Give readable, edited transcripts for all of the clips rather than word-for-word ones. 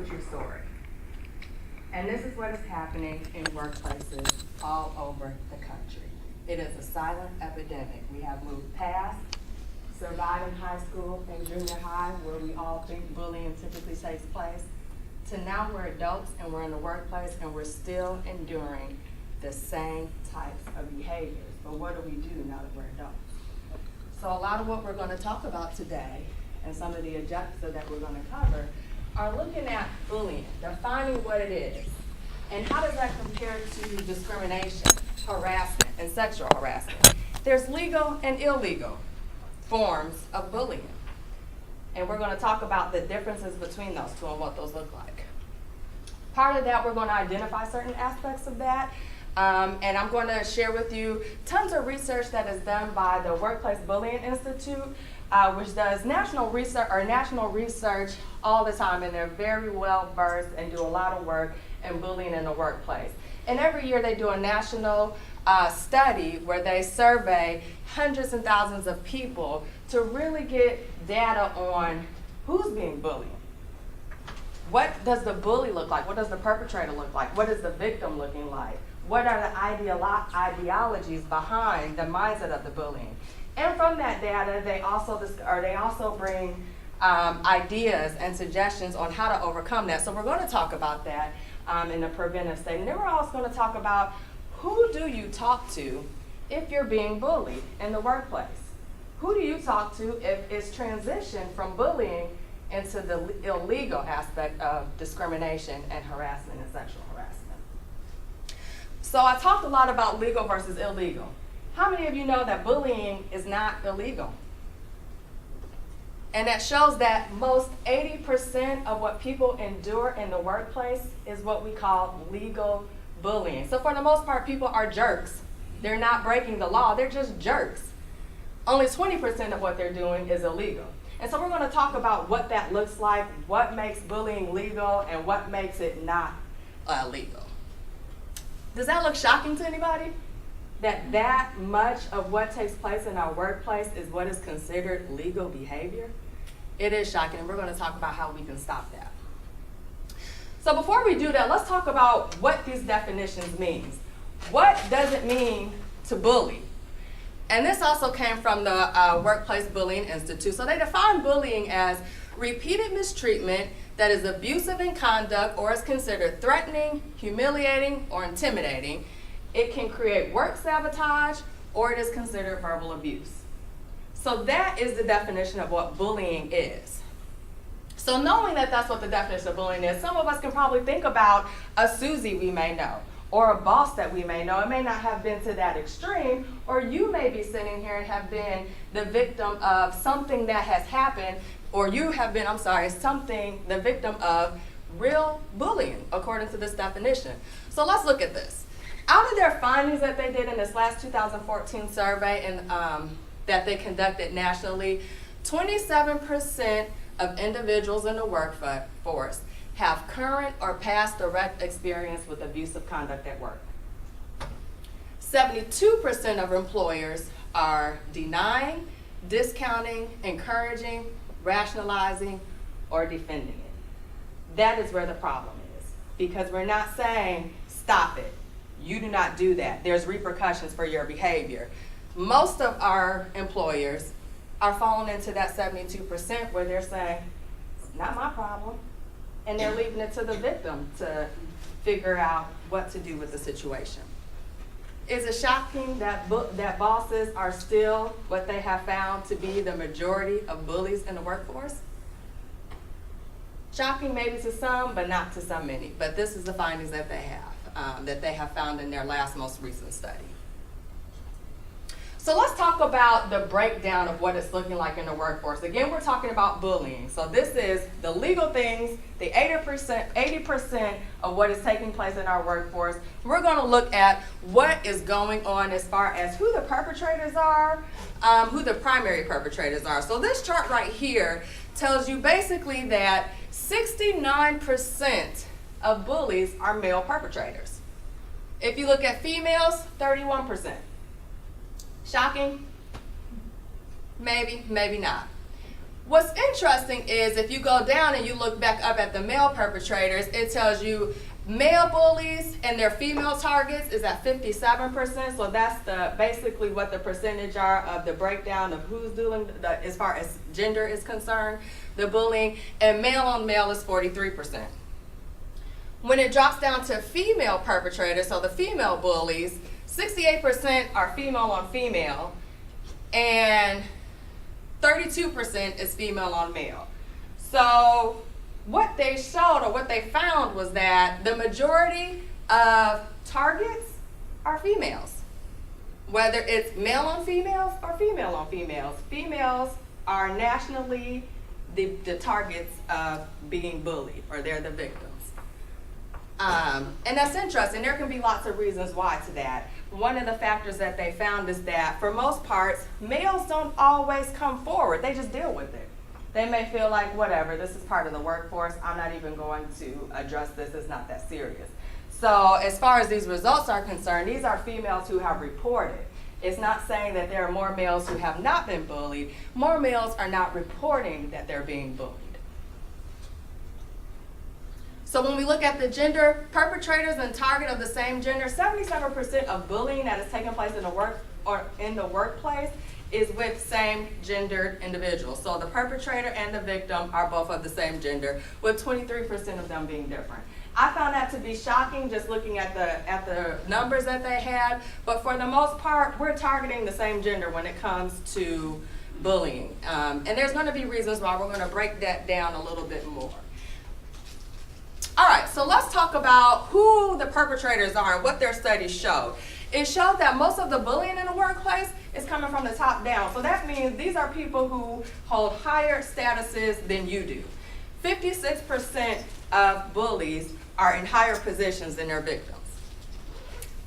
a true story. And this is what is happening in workplaces all over the country. It is a silent epidemic. We have moved past surviving high school and junior high, where we all think bullying typically takes place, to now we're adults and we're in the workplace and we're still enduring the same types of behaviors. But what do we do now that we're adults? So a lot of what we're going to talk about today, and some of the objectives that we're going to cover, are looking at bullying, defining what it is, and how does that compare to discrimination, harassment, and sexual harassment. There's legal and illegal forms of bullying, and we're going to talk about the differences between those two and what those look like. Part of that, we're going to identify certain aspects of that, and I'm going to share with you tons of research that is done by the Workplace Bullying Institute, which does national research all the time, and they're very well versed and do a lot of work in bullying in the workplace. And every year they do a national study where they survey hundreds and thousands of people to really get data on who's being bullied. What does the bully look like? What does the perpetrator look like? What is the victim looking like? What are the ideologies behind the mindset of the bullying? And from that data, they also bring ideas and suggestions on how to overcome that. So we're going to talk about that in the preventive state. And then we're also going to talk about who do you talk to if you're being bullied in the workplace? Who do you talk to if it's transitioned from bullying into the illegal aspect of discrimination and harassment and sexual harassment? So I talked a lot about legal versus illegal. How many of you know that bullying is not illegal? And that shows that most 80% of what people endure in the workplace is what we call legal bullying. So for the most part, people are jerks. They're not breaking the law, they're just jerks. Only 20% of what they're doing is illegal. And so we're going to talk about what that looks like, what makes bullying legal, and what makes it not illegal. Does that look shocking to anybody? That much of what takes place in our workplace is what is considered legal behavior? It is shocking, and we're going to talk about how we can stop that. So before we do that, let's talk about what these definitions mean. What does it mean to bully? And this also came from the Workplace Bullying Institute. So they define bullying as repeated mistreatment that is abusive in conduct or is considered threatening, humiliating, or intimidating. It can create work sabotage, or it is considered verbal abuse. So that is the definition of what bullying is. So knowing that that's what the definition of bullying is, some of us can probably think about a Susie we may know, or a boss that we may know. It may not have been to that extreme, or you may be sitting here and have been the victim of something that has happened, or you have been, the victim of real bullying, according to this definition. So let's look at this. Out of their findings that they did in this last 2014 survey and that they conducted nationally, 27% of individuals in the workforce have current or past direct experience with abusive conduct at work. 72% of employers are denying, discounting, encouraging, rationalizing, or defending it. That is where the problem is, because we're not saying, stop it. You do not do that. There's repercussions for your behavior. Most of our employers are falling into that 72% where they're saying, it's not my problem. And they're leaving it to the victim to figure out what to do with the situation. Is it shocking that bosses are still what they have found to be the majority of bullies in the workforce? Shocking maybe to some, but not to so many. But this is the findings that they have found in their most recent study. So let's talk about the breakdown of what it's looking like in the workforce. Again, we're talking about bullying. So this is the legal things, the 80% of what is taking place in our workforce. We're going to look at what is going on as far as who the perpetrators are, who the primary perpetrators are. So this chart right here tells you basically that 69% of bullies are male perpetrators. If you look at females, 31%. Shocking? Maybe, maybe not. What's interesting is if you go down and you look back up at the male perpetrators, it tells you male bullies and their female targets is at 57%. So that's basically what the percentage are of the breakdown of who's doing as far as gender is concerned, the bullying, and male on male is 43%. When it drops down to female perpetrators, so the female bullies, 68% are female on female, and 32% is female on male. So what they showed or what they found was that the majority of targets are females. Whether it's male on females or female on females. Females are nationally the targets of being bullied, or they're the victims. And that's interesting. There can be lots of reasons why to that. One of the factors that they found is that for most parts, males don't always come forward. They just deal with it. They may feel like, whatever, this is part of the workforce. I'm not even going to address this. It's not that serious. So as far as these results are concerned, these are females who have reported. It's not saying that there are more males who have not been bullied. More males are not reporting that they're being bullied. So when we look at the gender, perpetrators and target of the same gender, 77% of bullying that is taking place in the workplace is with same gendered individuals. So the perpetrator and the victim are both of the same gender, with 23% of them being different. I found that to be shocking just looking at the numbers that they had, but for the most part, we're targeting the same gender when it comes to bullying. And there's going to be reasons why. We're going to break that down a little bit more. All right, so let's talk about who the perpetrators are and what their studies showed. It showed that most of the bullying in the workplace is coming from the top down. So that means these are people who hold higher statuses than you do. 56% of bullies are in higher positions than their victims.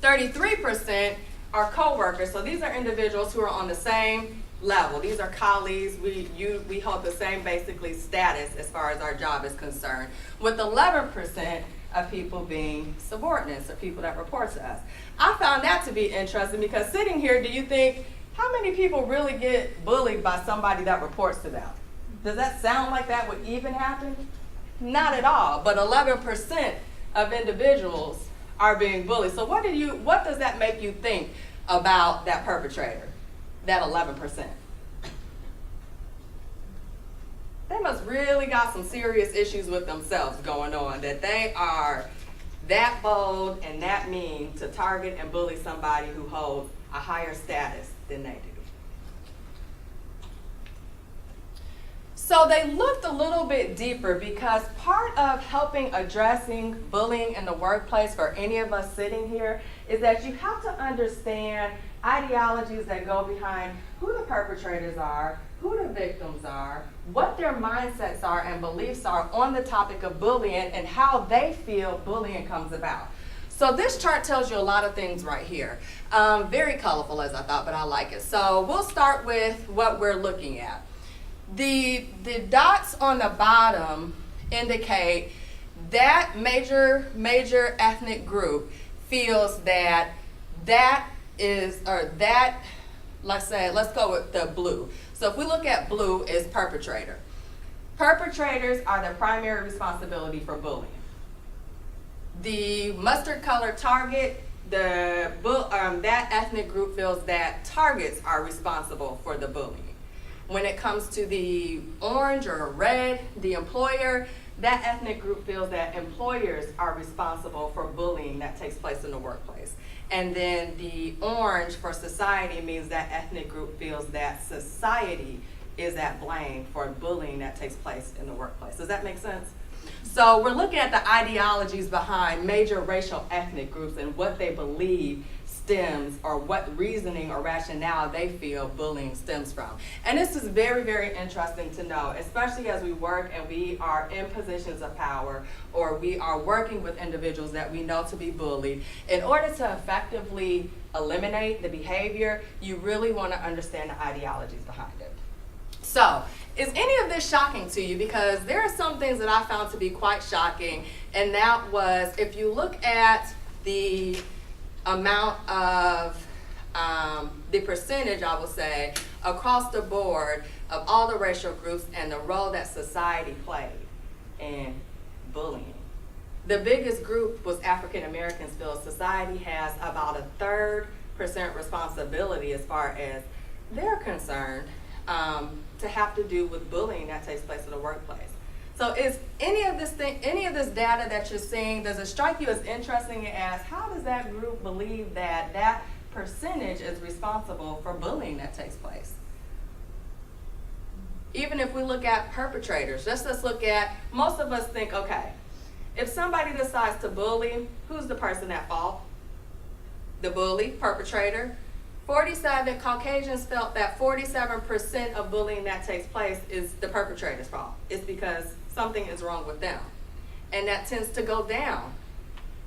33% are coworkers. So these are individuals who are on the same level. These are colleagues. We hold the same basically status as far as our job is concerned, with 11% of people being subordinates, or people that report to us. I found that to be interesting because sitting here, do you think, how many people really get bullied by somebody that reports to them? Does that sound like that would even happen? Not at all, but 11% of individuals are being bullied. So what does that make you think about that perpetrator, that 11%? They must really got some serious issues with themselves going on, that they are that bold and that mean to target and bully somebody who holds a higher status than they do. So they looked a little bit deeper because part of helping addressing bullying in the workplace for any of us sitting here is that you have to understand ideologies that go behind who the perpetrators are, who the victims are, what their mindsets are and beliefs are on the topic of bullying and how they feel bullying comes about. So this chart tells you a lot of things right here. Very colorful as I thought, but I like it. So we'll start with what we're looking at. The dots on the bottom indicate that major ethnic group feels that let's go with the blue. So if we look at blue is perpetrator. Perpetrators are the primary responsibility for bullying. The mustard colored target, that ethnic group feels that targets are responsible for the bullying. When it comes to the orange or red, the employer, that ethnic group feels that employers are responsible for bullying that takes place in the workplace. And then the orange for society means that ethnic group feels that society is at blame for bullying that takes place in the workplace. Does that make sense? So we're looking at the ideologies behind major racial ethnic groups and what they believe stems, or what reasoning or rationale they feel bullying stems from. And this is very, very interesting to know, especially as we work and we are in positions of power, or we are working with individuals that we know to be bullied. In order to effectively eliminate the behavior, you really want to understand the ideologies behind it. So, is any of this shocking to you? Because there are some things that I found to be quite shocking, and that was, if you look at the amount of the percentage, I will say, across the board of all the racial groups and the role that society played in bullying. The biggest group was African Americans. Feel society has about 1/3% responsibility as far as they're concerned to have to do with bullying that takes place in the workplace. So is any of this data that you're seeing, does it strike you as interesting as how does that group believe that that percentage is responsible for bullying that takes place? Even if we look at perpetrators, let's look at, most of us think, okay, if somebody decides to bully, who's the person at fault? The bully, perpetrator. Caucasians felt that 47% of bullying that takes place is the perpetrator's fault. It's because something is wrong with them. And that tends to go down.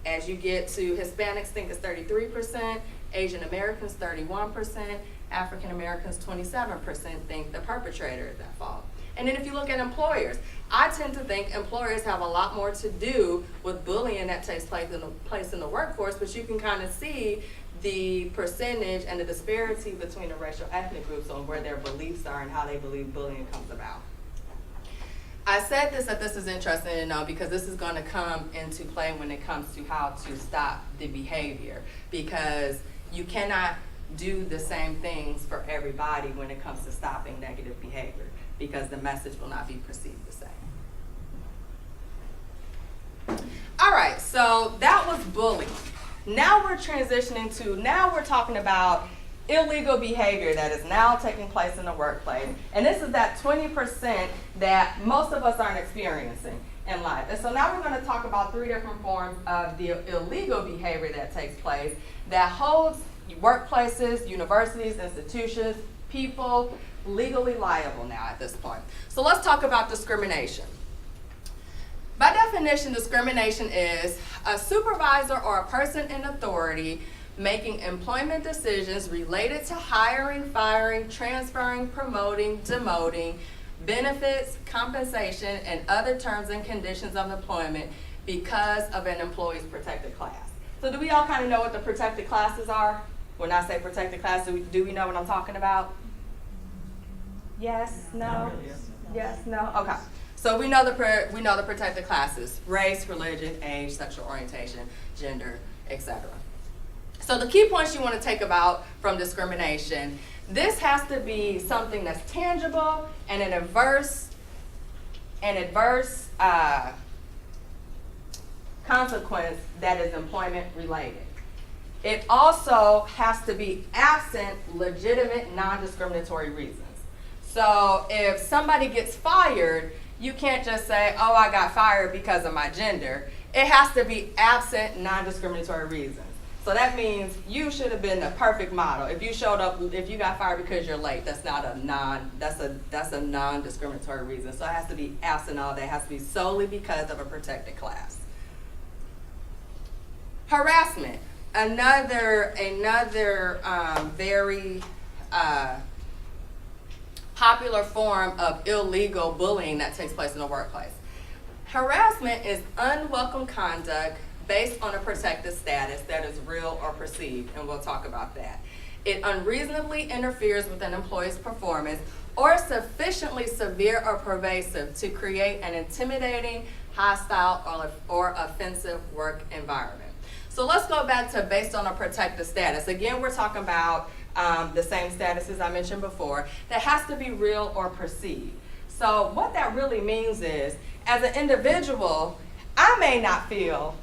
As you get to Hispanics, think it's 33%, Asian Americans 31%, African Americans 27% think the perpetrator is at fault. And then if you look at employers, I tend to think employers have a lot more to do with bullying that takes place in the workforce, but you can kind of see the percentage and the disparity between the racial ethnic groups on where their beliefs are and how they believe bullying comes about. I said that this is interesting to know because this is going to come into play when it comes to how to stop the behavior, because you cannot do the same things for everybody when it comes to stopping negative behavior, because the message will not be perceived the same. All right, so that was bullying. Now we're transitioning to, now we're talking about illegal behavior that is now taking place in the workplace. And this is that 20% that most of us aren't experiencing in life. And so now we're going to talk about 3 different forms of the illegal behavior that takes place that holds workplaces, universities, institutions, people legally liable now at this point. So let's talk about discrimination. By definition, discrimination is a supervisor or a person in authority making employment decisions related to hiring, firing, transferring, promoting, demoting, benefits, compensation, and other terms and conditions of employment because of an employee's protected class. So do we all kind of know what the protected classes are? When I say protected class, do we know what I'm talking about? Yes, no? Yes, no? Okay. So we know the protected classes: race, religion, age, sexual orientation, gender, etc. So the key points you want to take about from discrimination: this has to be something that's tangible and an adverse consequence that is employment related. It also has to be absent legitimate non-discriminatory reasons. So if somebody gets fired, you can't just say, oh, I got fired because of my gender. It has to be absent non-discriminatory reasons. So that means you should have been the perfect model. If you got fired because you're late, that's a non-discriminatory reason. So it has to be absent all that. It has to be solely because of a protected class. Harassment, another very popular form of illegal bullying that takes place in the workplace. Harassment is unwelcome conduct based on a protected status that is real or perceived, and we'll talk about that. It unreasonably interferes with an employee's performance or is sufficiently severe or pervasive to create an intimidating, hostile, or offensive work environment. So let's go back to based on a protected status. Again, we're talking about the same status as I mentioned before, that has to be real or perceived. So what that really means is, as an individual, I may not feel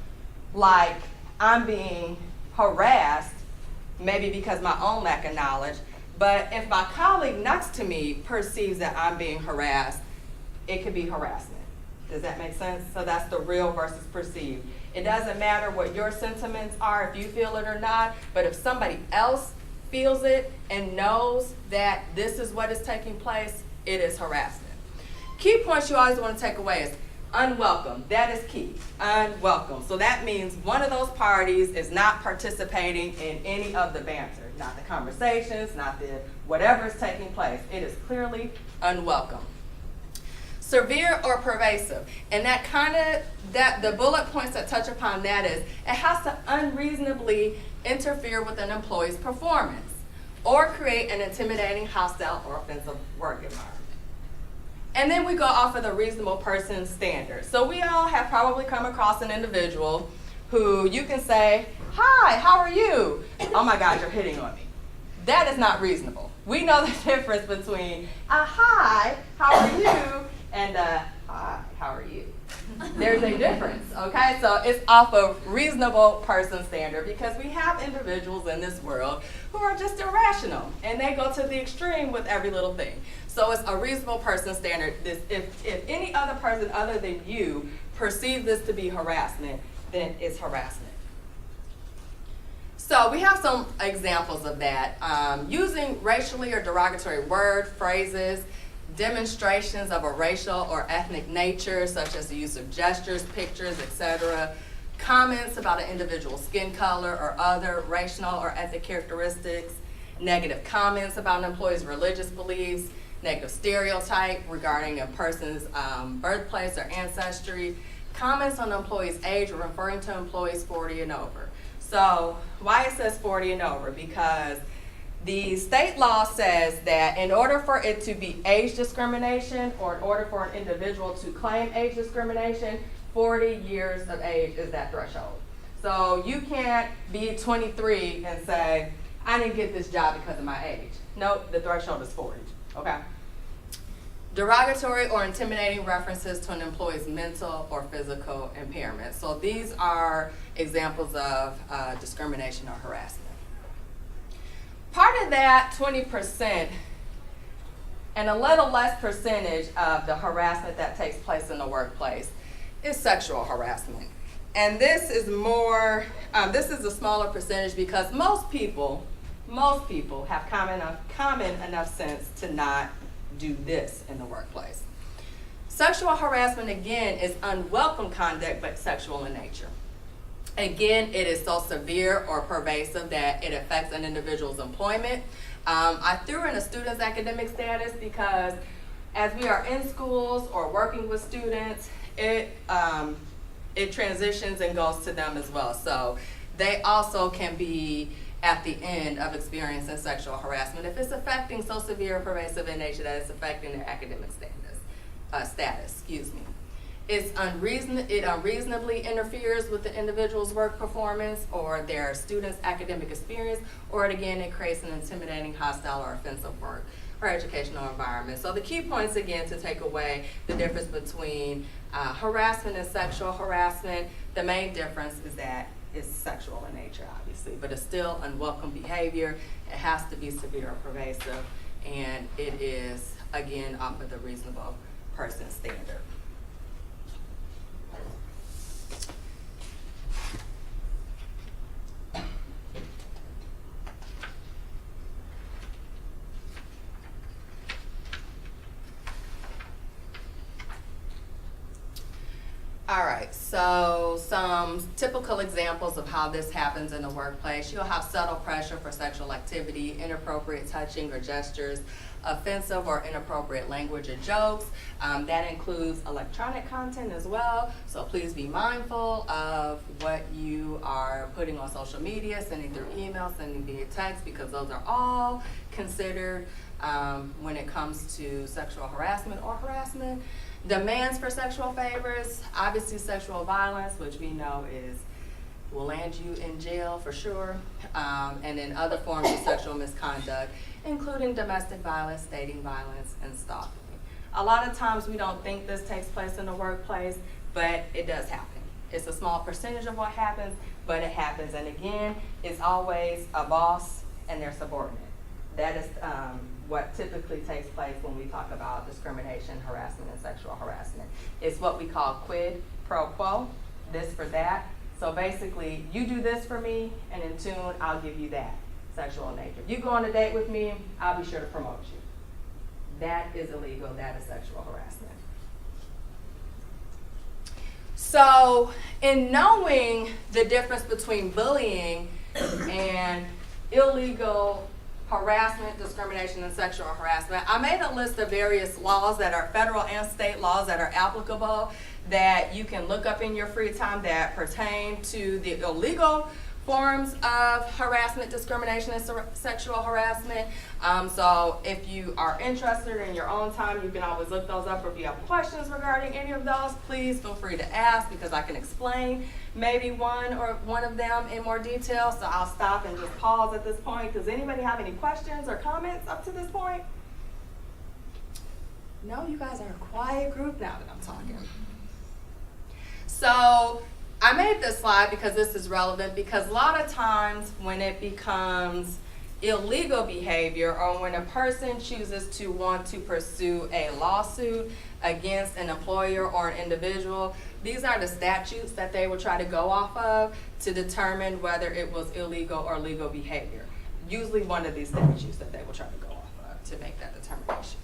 like I'm being harassed, maybe because my own lack of knowledge, but if my colleague next to me perceives that I'm being harassed, it could be harassment. Does that make sense? So that's the real versus perceived. It doesn't matter what your sentiments are, if you feel it or not, but if somebody else feels it and knows that this is what is taking place, it is harassment. Key points you always want to take away is unwelcome. That is key. Unwelcome. So that means one of those parties is not participating in any of the banter, not the conversations, not the whatever is taking place. It is clearly unwelcome. Severe or pervasive, and the bullet points that touch upon that is it has to unreasonably interfere with an employee's performance. or create an intimidating, hostile, or offensive work environment. And then we go off of the reasonable person standard. So we all have probably come across an individual who you can say, "Hi, how are you?" "Oh my God, you're hitting on me." That is not reasonable. We know the difference between a "hi, how are you?" and a "hi, how are you?" There's a difference, okay? So it's off of reasonable person standard, because we have individuals in this world who are just irrational and they go to the extreme with every little thing. So it's a reasonable person standard. If any other person other than you perceive this to be harassment, then it's harassment. So we have some examples of that. Using racially or derogatory word, phrases, demonstrations of a racial or ethnic nature, such as the use of gestures, pictures, etc., comments about an individual's skin color or other racial or ethnic characteristics, negative comments about an employee's religious beliefs, negative stereotype regarding a person's birthplace or ancestry, comments on the employee's age or referring to employees 40 and over. So why it says 40 and over? Because the state law says that in order for it to be age discrimination, or in order for an individual to claim age discrimination, 40 years of age is that threshold. So you can't be 23 and say, "I didn't get this job because of my age." Nope, the threshold is 40, okay? Derogatory or intimidating references to an employee's mental or physical impairment. So these are examples of discrimination or harassment. Part of that 20% and a little less percentage of the harassment that takes place in the workplace is sexual harassment. And this is more, this is a smaller percentage because most people have common enough sense to not do this in the workplace. Sexual harassment, again, is unwelcome conduct but sexual in nature. Again, it is so severe or pervasive that it affects an individual's employment. I threw in a student's academic status because as we are in schools or working with students, it transitions and goes to them as well. So they also can be at the end of experiencing sexual harassment if it's affecting so severe or pervasive in nature that it's affecting their academic status. It unreasonably interferes with the individual's work performance or their student's academic experience, or it creates an intimidating, hostile, or offensive work or educational environment. So the key points, again, to take away the difference between harassment and sexual harassment, the main difference is that it's sexual in nature, obviously, but it's still unwelcome behavior. It has to be severe or pervasive, and it is, again, off of the reasonable person standard. All right, so some typical examples of how this happens in the workplace. You'll have subtle pressure for sexual activity, inappropriate touching or gestures, offensive or inappropriate language or jokes. That includes electronic content as well, so please be mindful of what you are putting on social media, sending through email, sending via text, because those are all considered when it comes to sexual harassment or harassment. Demands for sexual favors, obviously sexual violence, which we know will land you in jail for sure, and then other forms of sexual misconduct, including domestic violence, dating violence, and stalking. A lot of times we don't think this takes place in the workplace, but it does happen. It's a small percentage of what happens, but it happens. And again, it's always a boss and their subordinate. That is what typically takes place when we talk about discrimination, harassment, and sexual harassment. It's what we call quid pro quo, this for that. So basically, you do this for me, and in turn, I'll give you that, sexual in nature. You go on a date with me, I'll be sure to promote you. That is illegal, that is sexual harassment. So in knowing the difference between bullying and illegal harassment, discrimination, and sexual harassment, I made a list of various laws that are federal and state laws that are applicable that you can look up in your free time that pertain to the illegal forms of harassment, discrimination, and sexual harassment. So if you are interested in your own time, you can always look those up, or if you have questions regarding any of those, please feel free to ask, because I can explain maybe one of them in more detail. So I'll stop and just pause at this point. Does anybody have any questions or comments up to this point? No, you guys are a quiet group now that I'm talking. So I made this slide because this is relevant, because a lot of times when it becomes illegal behavior, or when a person chooses to want to pursue a lawsuit against an employer or an individual, these are the statutes that they will try to go off of to determine whether it was illegal or legal behavior. Usually one of these statutes that they will try to go off of to make that determination.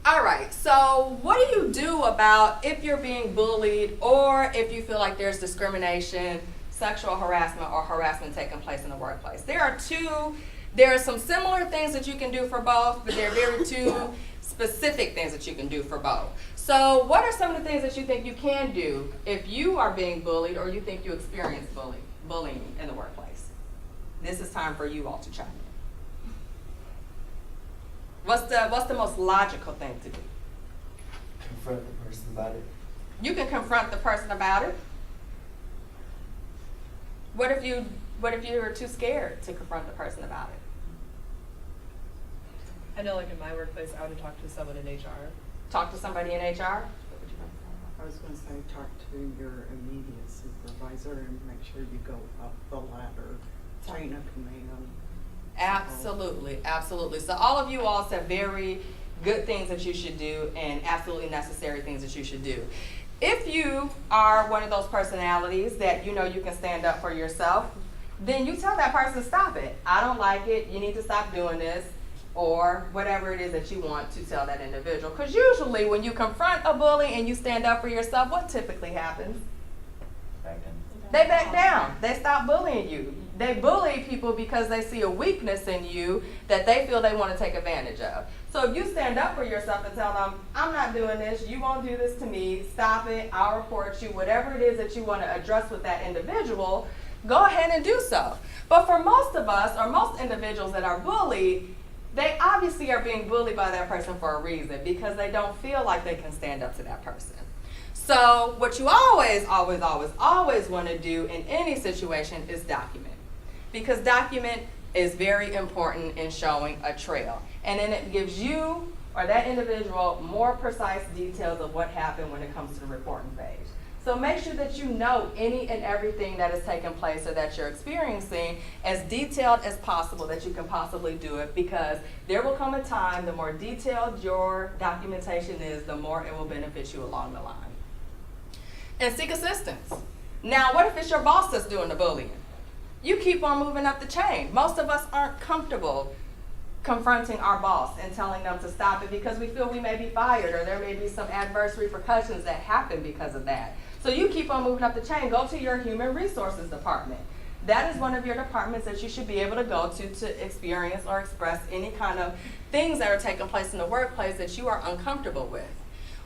All right, so what do you do about if you're being bullied, or if you feel like there's discrimination, sexual harassment, or harassment taking place in the workplace? There are some similar things that you can do for both, but there are very two specific things that you can do for both. So what are some of the things that you think you can do if you are being bullied, or you think you experience bullying in the workplace? This is time for you all to chime in. What's the most logical thing to do? Confront the person about it. You can confront the person about it. What if you're too scared to confront the person about it? I know, like in my workplace, I would talk to someone in HR. Talk to somebody in HR? What would you I was going to say, talk to your immediate supervisor and make sure you go up the ladder, chain of command. Absolutely, absolutely. So all of you all said very good things that you should do, and absolutely necessary things that you should do. If you are one of those personalities that you know you can stand up for yourself, then you tell that person, stop it. I don't like it. You need to stop doing this, or whatever it is that you want to tell that individual. Because usually when you confront a bully and you stand up for yourself, what typically happens? They back down. They stop bullying you. They bully people because they see a weakness in you that they feel they want to take advantage of. So if you stand up for yourself and tell them, I'm not doing this, you won't do this to me, stop it, I'll report you, whatever it is that you want to address with that individual, go ahead and do so. But for most of us, or most individuals that are bullied, they obviously are being bullied by that person for a reason, because they don't feel like they can stand up to that person. So what you always want to do in any situation is document. Because document is very important in showing a trail. And then it gives you or that individual more precise details of what happened when it comes to the reporting phase. So make sure that you know any and everything that is taking place or that you're experiencing as detailed as possible that you can possibly do it, because there will come a time, the more detailed your documentation is, the more it will benefit you along the line. And seek assistance. Now, what if it's your boss that's doing the bullying? You keep on moving up the chain. Most of us aren't comfortable confronting our boss and telling them to stop it because we feel we may be fired, or there may be some adverse repercussions that happen because of that. So you keep on moving up the chain. Go to your human resources department. That is one of your departments that you should be able to go to experience or express any kind of things that are taking place in the workplace that you are uncomfortable with.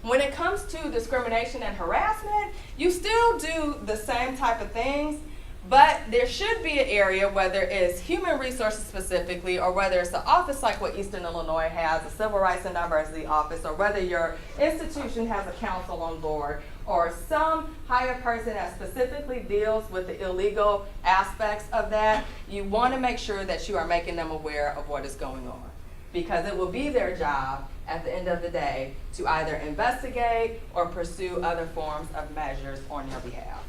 When it comes to discrimination and harassment, you still do the same type of things, but there should be an area, whether it's human resources specifically, or whether it's an office like what Eastern Illinois has, a Civil Rights and Diversity office, or whether your institution has a council on board, or some higher person that specifically deals with the illegal aspects of that. You want to make sure that you are making them aware of what is going on, because it will be their job at the end of the day to either investigate or pursue other forms of measures on your behalf.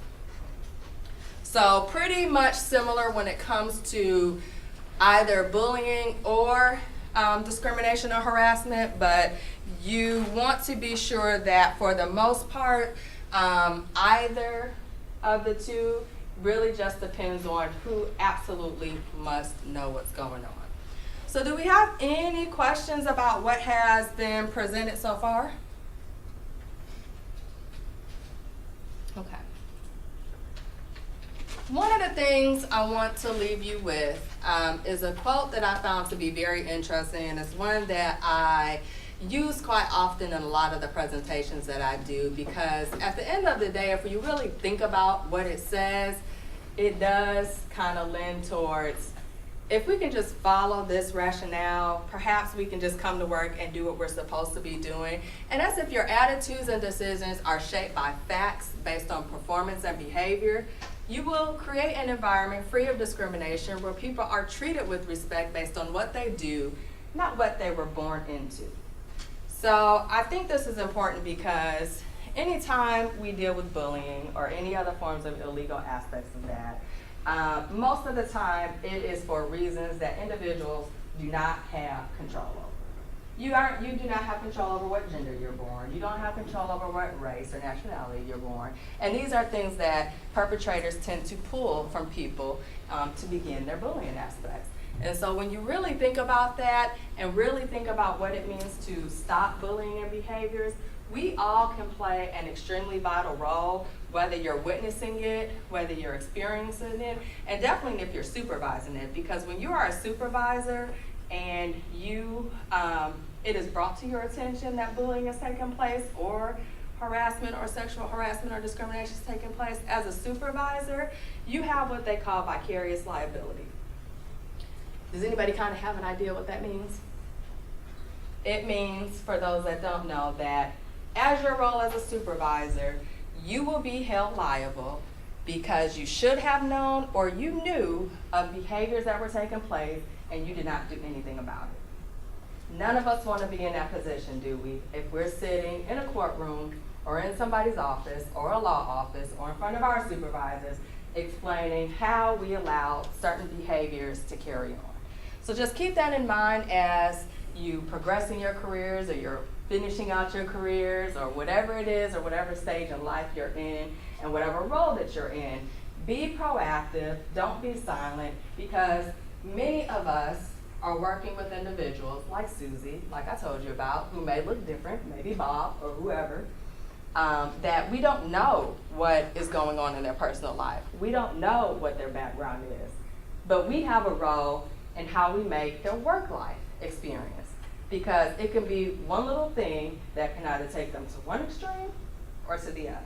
So pretty much similar when it comes to either bullying or discrimination or harassment, but you want to be sure that for the most part, either of the two really just depends on who absolutely must know what's going on. So do we have any questions about what has been presented so far? Okay. One of the things I want to leave you with is a quote that I found to be very interesting, and it's one that I used quite often in a lot of the presentations that I do, because at the end of the day, if you really think about what it says, it does kind of lend towards, if we can just follow this rationale, perhaps we can just come to work and do what we're supposed to be doing. And as if your attitudes and decisions are shaped by facts based on performance and behavior, you will create an environment free of discrimination where people are treated with respect based on what they do, not what they were born into. So I think this is important because anytime we deal with bullying or any other forms of illegal aspects of that, most of the time it is for reasons that individuals do not have control over. You do not have control over what gender you're born. You don't have control over what race or nationality you're born. And these are things that perpetrators tend to pull from people to begin their bullying aspects. And so when you really think about that and really think about what it means to stop bullying and behaviors, we all can play an extremely vital role, whether you're witnessing it, whether you're experiencing it, and definitely if you're supervising it. Because when you are a supervisor and it is brought to your attention that bullying has taken place, or harassment or sexual harassment or discrimination has taken place, as a supervisor, you have what they call vicarious liability. Does anybody kind of have an idea what that means? It means, for those that don't know, that as your role as a supervisor, you will be held liable because you should have known or you knew of behaviors that were taking place and you did not do anything about it. None of us want to be in that position, do we? If we're sitting in a courtroom or in somebody's office or a law office or in front of our supervisors explaining how we allow certain behaviors to carry on. So just keep that in mind as you progress in your careers, or you're finishing out your careers, or whatever it is, or whatever stage in life you're in, and whatever role that you're in. Be proactive, don't be silent, because many of us are working with individuals like Susie, like I told you about, who may look different, maybe Bob or whoever, that we don't know what is going on in their personal life. We don't know what their background is, but we have a role in how we make their work life experience, because it can be one little thing that can either take them to one extreme or to the other.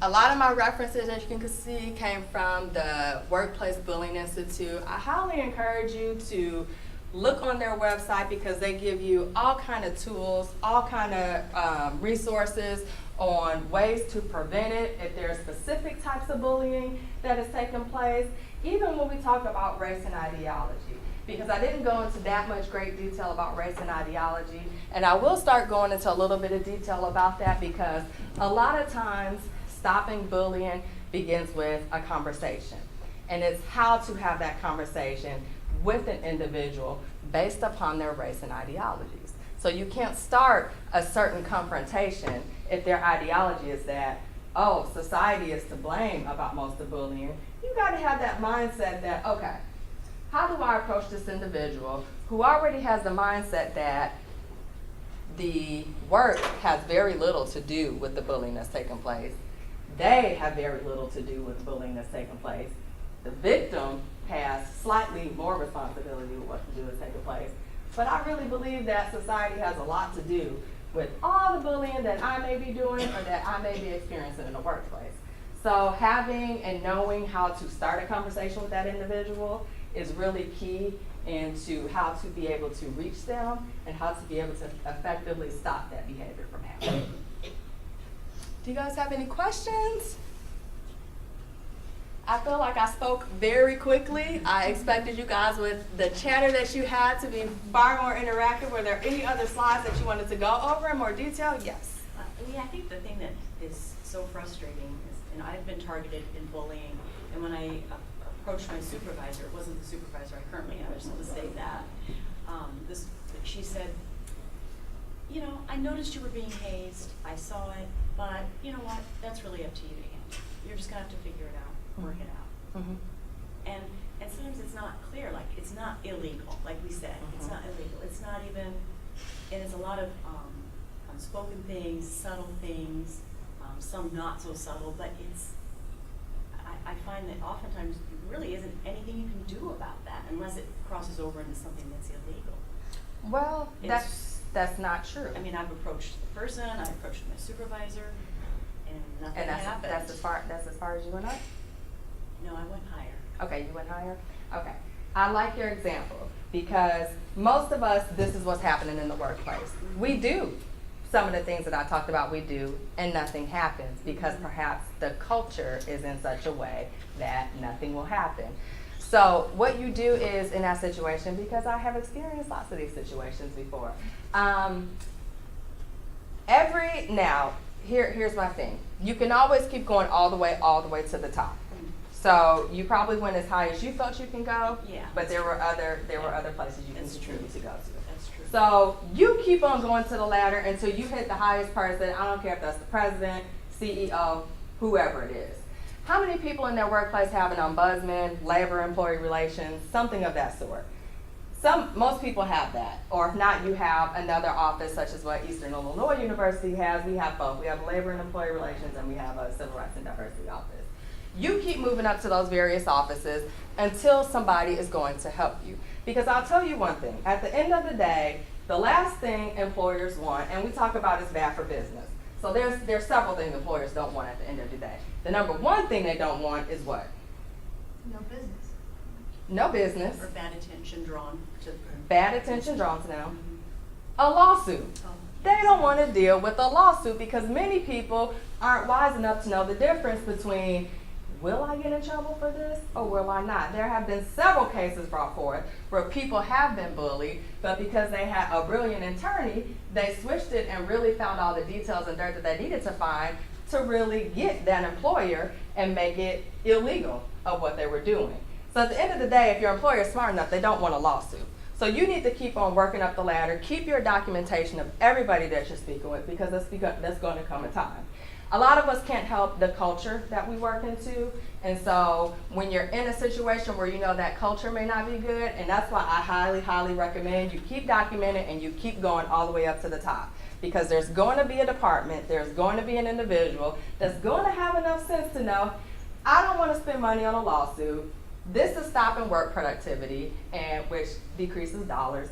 A lot of my references, as you can see, came from the Workplace Bullying Institute. I highly encourage you to look on their website because they give you all kind of tools, all kind of resources on ways to prevent it if there are specific types of bullying that is taking place, even when we talk about race and ideology. Because I didn't go into that much great detail about race and ideology, and I will start going into a little bit of detail about that, because a lot of times stopping bullying begins with a conversation. And it's how to have that conversation with an individual based upon their race and ideologies. So you can't start a certain confrontation if their ideology is that, oh, society is to blame about most of bullying. You gotta have that mindset that, okay, how do I approach this individual who already has the mindset that the work has very little to do with the bullying that's taking place. They have very little to do with the bullying that's taking place. The victim has slightly more responsibility with what to do is taking place. But I really believe that society has a lot to do with all the bullying that I may be doing or that I may be experiencing in the workplace. So having and knowing how to start a conversation with that individual is really key into how to be able to reach them and how to be able to effectively stop that behavior from happening. Do you guys have any questions? I feel like I spoke very quickly. I expected you guys, with the chatter that you had, to be far more interactive. Were there any other slides that you wanted to go over in more detail? Yes. Yeah, I think the thing that is so frustrating is, and I've been targeted in bullying, and when I approached my supervisor, it wasn't the supervisor I currently have, I just want to say that, she said, you know, I noticed you were being hazed, I saw it, but you know what, that's really up to you to handle. You're just going to have to figure it out, work it out. Mm-hmm. And sometimes it's not clear, like it's not illegal, like we said, it's not illegal, it's not even, and it's a lot of unspoken things, subtle things, some not so subtle, but I find that oftentimes there really isn't anything you can do about that unless it crosses over into something that's illegal. Well, It's- that's not true. I mean, I've approached the person, I've approached my supervisor, and nothing And happened. that's as far as you went up? No, I went higher. Okay, you went higher? Okay. I like your example because most of us, this is what's happening in the workplace. We do some of the things that I talked about, we do, and nothing happens because perhaps the culture is in such a way that nothing will happen. So what you do is in that situation, because I have experienced lots of these situations before. Here's my thing. You can always keep going all the way to the top. So you probably went as high as you felt you can go. Yeah. But there were other places you can That's continue true. to go to. That's true. So you keep on going to the ladder until you hit the highest person. I don't care if that's the president, CEO, whoever it is. How many people in their workplace have an ombudsman, labor employee relations, something of that sort? Most people have that. Or if not, you have another office such as what Eastern Illinois University has. We have both. We have labor and employee relations and we have a civil rights and diversity office. You keep moving up to those various offices until somebody is going to help you. Because I'll tell you one thing, at the end of the day, the last thing employers want, and we talk about is bad for business. So there's several things employers don't want at the end of the day. The number one thing they don't want is what? No business. No business, Or bad attention drawn to. bad attention drawn to them, a lawsuit. Oh, They yes. don't want to deal with a lawsuit because many people aren't wise enough to know the difference between will I get in trouble for this or will I not? There have been several cases brought forth where people have been bullied, but because they had a brilliant attorney, they switched it and really found all the details and dirt that they needed to find to really get that employer and make it illegal of what they were doing. So at the end of the day, if your employer is smart enough, they don't want a lawsuit. So you need to keep on working up the ladder, keep your documentation of everybody that you're speaking with because that's going to come a time. A lot of us can't help the culture that we work into, and so when you're in a situation where you know that culture may not be good, and that's why I highly, highly recommend you keep documenting and you keep going all the way up to the top. Because there's going to be a department, there's going to be an individual that's going to have enough sense to know, I don't want to spend money on a lawsuit. This is stopping work productivity, and which decreases dollars,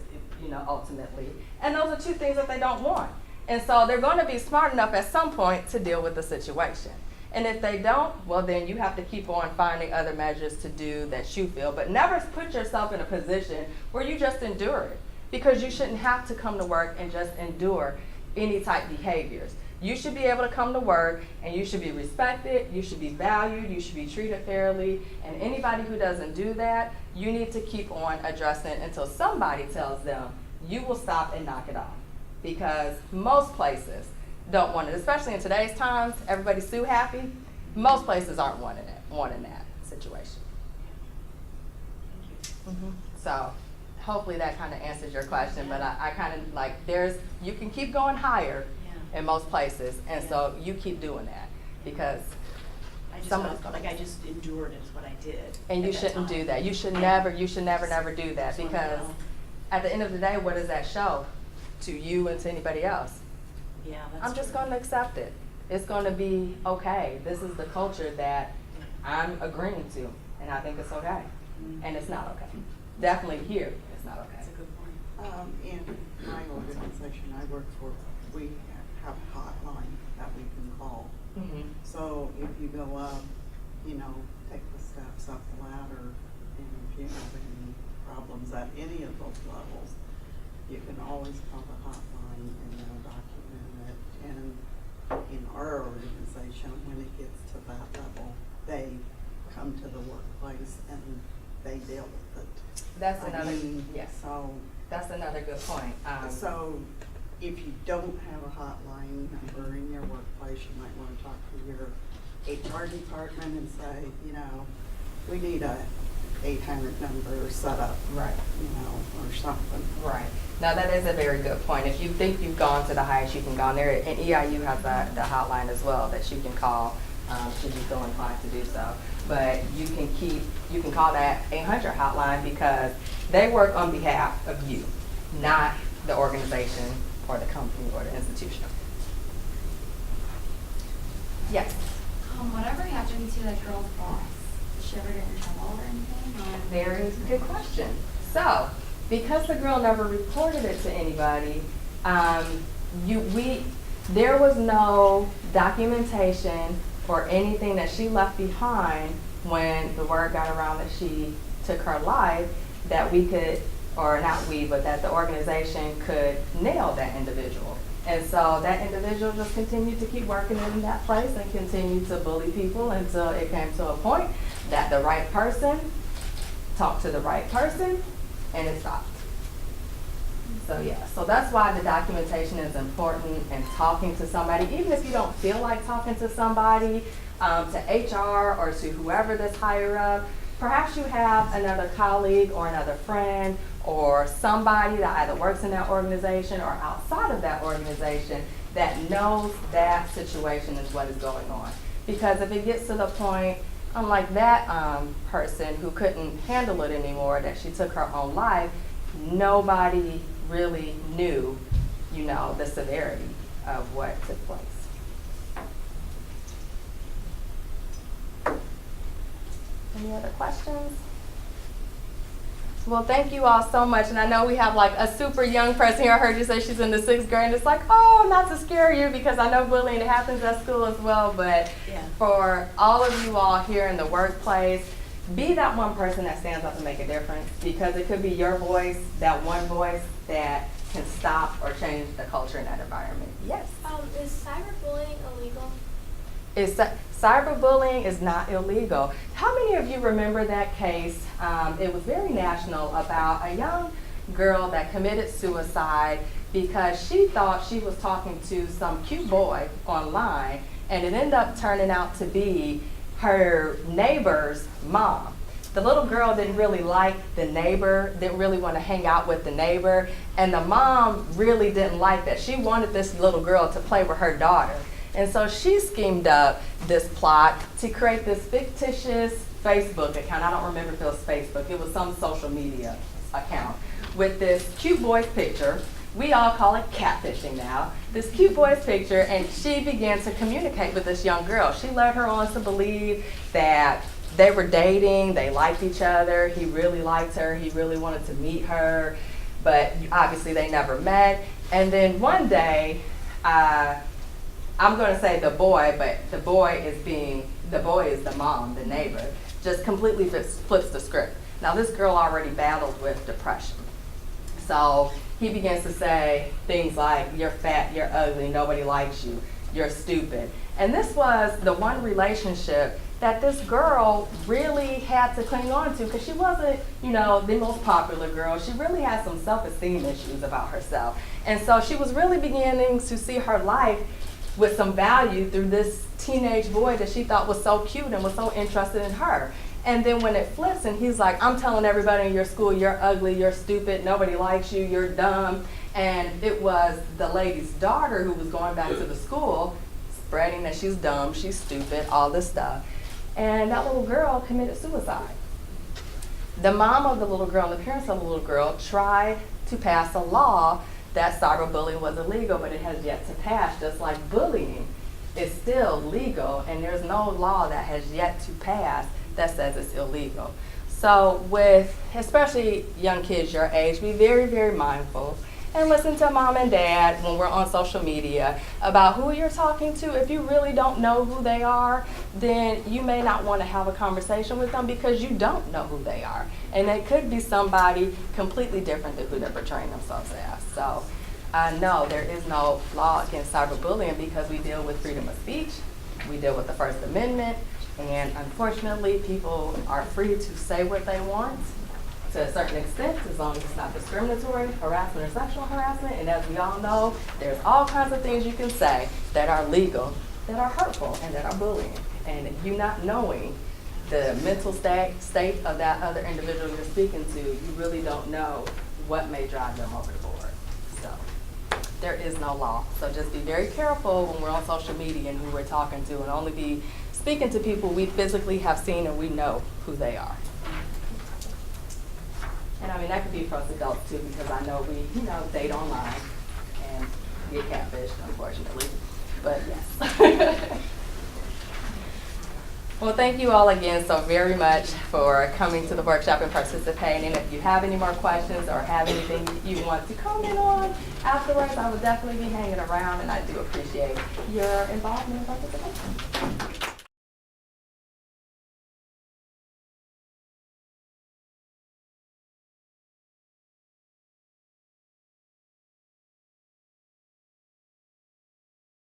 ultimately. And those are two things that they don't want. And so they're going to be smart enough at some point to deal with the situation. And if they don't, well, then you have to keep on finding other measures to do that you feel. But never put yourself in a position where you just endure it. Because you shouldn't have to come to work and just endure any type behaviors. You should be able to come to work and you should be respected, you should be valued, you should be treated fairly. And anybody who doesn't do that, you need to keep on addressing it until somebody tells them you will stop and knock it off. Because most places don't want it, especially in today's times, everybody's sue happy. Most places aren't wanting that situation. Thank you. So hopefully that kind of answers your question, but I kind of like you can keep going higher Yeah. in most places, and so you keep doing that because I just somebody's felt like I just endured it is what I did. and you at that shouldn't time. do that. You should Yeah. never do that Just wanna because know. at the end of the day, what does that show to you and to anybody else? Yeah, that's I'm just true. going to accept it. It's going to be okay. This is the culture that I'm agreeing to, and I think it's okay. Mhm. And it's not okay. Definitely here, it's not okay. That's a good point. In my organization I work for, we have a hotline that we can call. Mm-hmm. So if you go up, take the steps up the ladder, and if you have any problems at any of those levels, you can always call the hotline and they'll document it. And in our organization, when it gets to that level, they come to the workplace and they deal with it. That's I another, mean, yes, So, that's another good point. so if you don't have a hotline number in your workplace, you might want to talk to your HR department and say, we need a 800 number set up, Right. or something. Right. Now that is a very good point. If you think you've gone to the highest you can go, and EIU has the hotline as well that you can call should you feel inclined to do so. But you can call that 800 hotline because they work on behalf of you, not the organization or the company or the institution. Yes. Whatever happened to that girl's boss? she ever get in trouble or anything? Or? Very good question. So, because the girl never reported it to anybody, there was no documentation or anything that she left behind when the word got around that she took her life that we could, or not we, but that the organization could nail that individual. And so that individual just continued to keep working in that place and continued to bully people until it came to a point that the right person talked to the right person and it stopped. So yeah, so that's why the documentation is important and talking to somebody, even if you don't feel like talking to somebody, to HR or to whoever that's higher up, perhaps you have another colleague or another friend or somebody that either works in that organization or outside of that organization that knows that situation is what is going on. Because if it gets to the point, unlike that person who couldn't handle it anymore, that she took her own life, nobody really knew, the severity of what took place. Any other questions? Well, thank you all so much. And I know we have like a super young person here. I heard you say she's in the 6th grade. And it's like, oh, not to scare you because I know bullying happens at school as well. But Yeah. for all of you all here in the workplace, be that one person that stands up and make a difference, because it could be your voice, that one voice that can stop or change the culture in that environment. Yes. Is cyberbullying illegal? Cyberbullying is not illegal. How many of you remember that case? It was very national, about a young girl that committed suicide because she thought she was talking to some cute boy online, and it ended up turning out to be her neighbor's mom. The little girl didn't really like the neighbor, didn't really want to hang out with the neighbor, and the mom really didn't like that. She wanted this little girl to play with her daughter. And so she schemed up this plot to create this fictitious Facebook account. I don't remember if it was Facebook. It was some social media account with this cute boy's picture. We all call it catfishing now. This cute boy's picture, and she began to communicate with this young girl. She led her on to believe that they were dating, they liked each other, he really liked her, he really wanted to meet her, but obviously they never met. And then one day, I'm going to say the boy, but the boy is the mom, the neighbor, just completely flips the script. Now this girl already battled with depression. So he begins to say things like, you're fat, you're ugly, nobody likes you, you're stupid. And this was the one relationship that this girl really had to cling on to, because she wasn't, the most popular girl. She really had some self-esteem issues about herself. And so she was really beginning to see her life with some value through this teenage boy that she thought was so cute and was so interested in her. And then when it flips and he's like, I'm telling everybody in your school, you're ugly, you're stupid, nobody likes you, you're dumb. And it was the lady's daughter who was going back to the school, spreading that she's dumb, she's stupid, all this stuff. And that little girl committed suicide. The mom of the little girl and the parents of the little girl tried to pass a law that cyberbullying was illegal, but it has yet to pass. Just like bullying is still legal, and there's no law that has yet to pass that says it's illegal. So with especially young kids your age, be very, very mindful and listen to mom and dad when we're on social media about who you're talking to. If you really don't know who they are, then you may not want to have a conversation with them because you don't know who they are. And it could be somebody completely different than who they're portraying themselves as. So no, there is no law against cyberbullying because we deal with freedom of speech, we deal with the First Amendment, and unfortunately people are free to say what they want to a certain extent, as long as it's not discriminatory, harassment, or sexual harassment. And as we all know, there's all kinds of things you can say that are legal, that are hurtful, and that are bullying. And if you're not knowing the mental state of that other individual you're speaking to, you really don't know what may drive them over the board. So there is no law. So just be very careful when we're on social media and who we're talking to, and only be speaking to people we physically have seen and we know who they are. And I mean, that could be for us adults too, because I know we, date online and get catfished, unfortunately. But yes. Well, thank you all again so very much for coming to the workshop and participating. If you have any more questions or have anything you want to comment on afterwards, I will definitely be hanging around, and I do appreciate your involvement and participation.